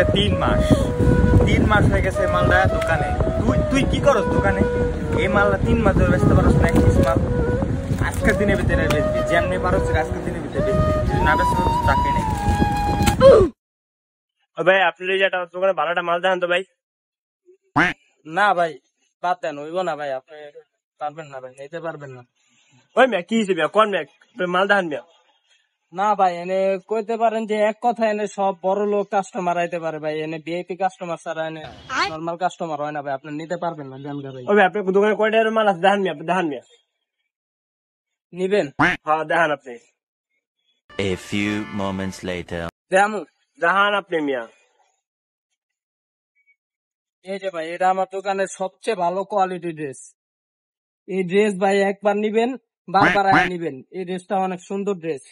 আজকে 3 মাস হয়ে গেছে মালটা দোকানে। তুই কি করস দোকানে? এই মালটা 3 মাস ধরে বেচতে পারস না, কিস মাল আজকের দিনের ভিতরে বেচবি, যেমনি পারস আজকের দিনের ভিতরে বেচবি, না বেচতে চাকরি নেই। ভাই আপনি দোকানে ভাড়াটা মাল দেন তো ভাই। না ভাই বাদ দেন, হইব না ভাই, আপনি পারবেন না ভাই, নিতে পারবেন না। ওই মিয়া কি হিসেবে কোন মিয়া মাল দেন মিয়া? না ভাই এনে কইতে পারেন যে এক কথা এনে সব বড় লোক কাস্টমার আইতে পারে ভাই, এনে ভিআইপি কাস্টমার ছাড়া এনে নরমাল কাস্টমার হয় না ভাই, আপনি নিতে পারবেন না জানগা ভাই। ওই আপনার দোকানে কয়টার মাল আছে দেখান মিয়া, দেখান মিয়া। নিবেন? হ্যাঁ দেখান আপনি। A few moments later. দেখামু? দেখান আপনি মিয়া। এই যে ভাই এটা আমার দোকানের সবচেয়ে ভালো কোয়ালিটি ড্রেস। এই ড্রেস ভাই একবার নিবেন বারবার নিবেন, এই ড্রেসটা অনেক সুন্দর ড্রেস,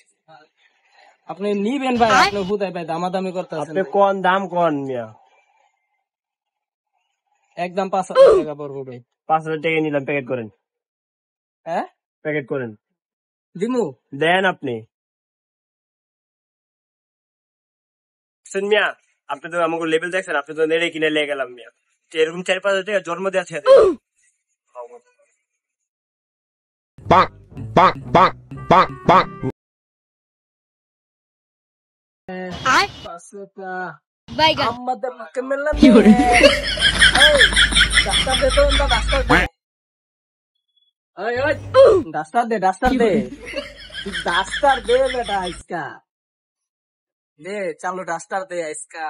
আপনি নিবেন ভাই। আপনি হুদায় ভাই দামাদামি করতেছেন, আপনি কোন দাম কোন মিয়া? একদম 5,000 টাকা পড়বো ভাই। 5,000 টাকা নিলাম, প্যাকেট করেন। হ্যাঁ প্যাকেট করেন দিমু? দেন আপনি। মিয়া আপনি তো আমাকে লেবেল দেখছেন, আপনি তো নেড়ে কিনে লেগে গেলাম মিয়া। এরকম 4-5 টাকা জন্ম দেওয়া আছে। আমাদের মুখে মেললাম ডাস্টার দে বেটা আইসকা দে, চালু ডাস্টার দে আইসকা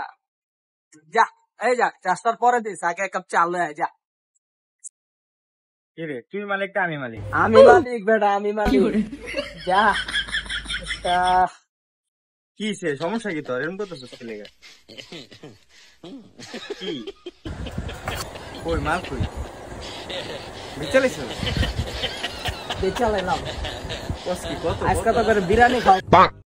যা। এই যা ডাস্টার পরে দিস, আগে এক কাপ চাল লয়ে যা। কি রে, তুই মালিকটা আমি মালিক? আমি মালিক বেটা, আমি মালিক, যা। কি সে সমস্যা কি তোর? এরকম করতেছিস কি লেগে? কি কই মাল কই বিচালিস? বেচালাইলাম কত আজকে তো করে বিরিয়ানি খাও।